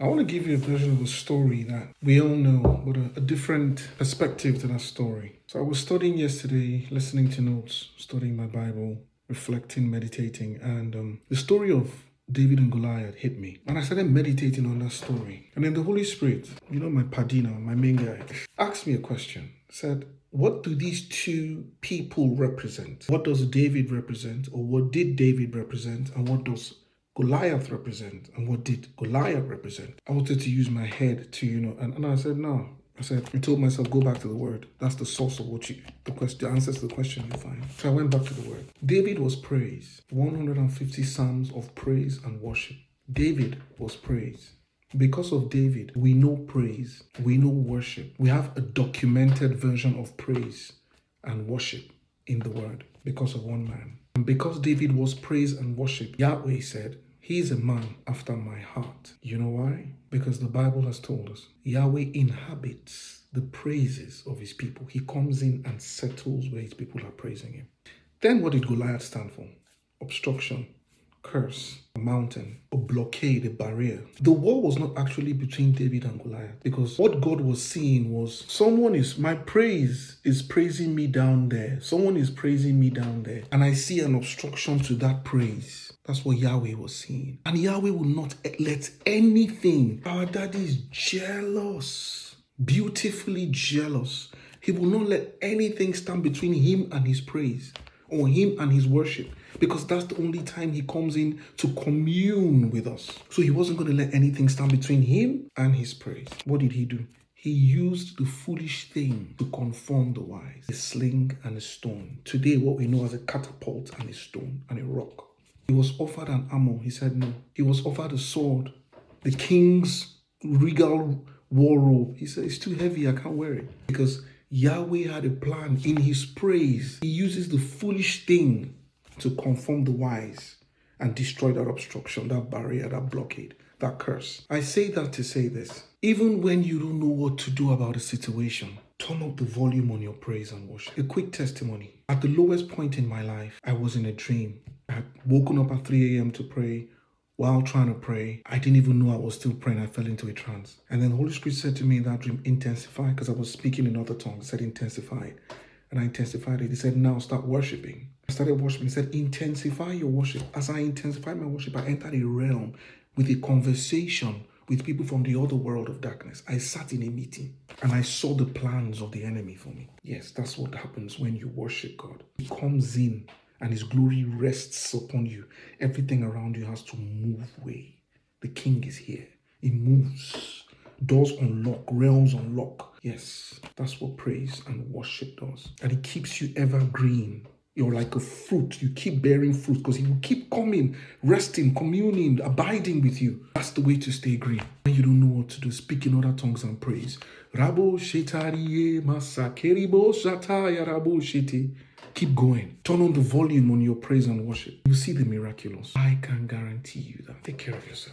I want to give you a version of a story that we all know, but a different perspective to that story. So I was studying yesterday, listening to notes, studying my Bible, reflecting, meditating, and the story of David and Goliath hit me. And I started meditating on that story. And then the Holy Spirit, my padina, my main guy, asked me a question. Said, what do these two people represent? What does David represent, or what did David represent, and what does Goliath represent, and what did Goliath represent? I wanted to use my head to, and I said, no. I told myself, go back to the word. That's the source of the answers to the question you find. So I went back to the word. David was praised. 150 psalms of praise and worship. David was praised. Because of David, we know praise, we know worship. We have a documented version of praise and worship in the word because of one man. And because David was praised and worship, Yahweh said, he is a man after my heart. You know why? Because the Bible has told us Yahweh inhabits the praises of his people. He comes in and settles where his people are praising him. Then what did Goliath stand for? Obstruction, curse, a mountain, a blockade, a barrier. The war was not actually between David and Goliath, because what God was seeing was my praise is praising me down there. Someone is praising me down there. And I see an obstruction to that praise. That's what Yahweh was seeing. And Yahweh will not let anything. Our daddy is jealous, beautifully jealous. He will not let anything stand between him and his praise, or him and his worship, because that's the only time he comes in to commune with us. So he wasn't going to let anything stand between him and his praise. What did he do? He used the foolish thing to conform the wise. A sling and a stone. Today, what we know as a catapult and a stone and a rock. He was offered an armor. He said no. He was offered a sword. The king's regal war robe. He said, it's too heavy. I can't wear it. Because Yahweh had a plan in his praise. He uses the foolish thing to conform the wise and destroy that obstruction, that barrier, that blockade, that curse. I say that to say this. Even when you don't know what to do about a situation, turn up the volume on your praise and worship. A quick testimony. At the lowest point in my life, I was in a dream. I had woken up at 3 a.m. to pray. While trying to pray, I didn't even know I was still praying. I fell into a trance. And then the Holy Spirit said to me in that dream, intensify, because I was speaking in other tongues. He said, intensify it. And I intensified it. He said, now start worshiping. I started worshiping. He said, intensify your worship. As I intensified my worship, I entered a realm with a conversation with people from the other world of darkness. I sat in a meeting and I saw the plans of the enemy for me. Yes, that's what happens when you worship God. He comes in and his glory rests upon you. Everything around you has to move away. The king is here. He moves. Doors unlock, realms unlock. Yes, that's what praise and worship does. And it keeps you evergreen. You're like a fruit. You keep bearing fruit because he will keep coming, resting, communing, abiding with you. That's the way to stay green. When you don't know what to do, speak in other tongues and praise. Rabo shetariye masakeribo shataya rabo shete. Keep going. Turn on the volume on your praise and worship. You will see the miraculous. I can guarantee you that. Take care of yourself.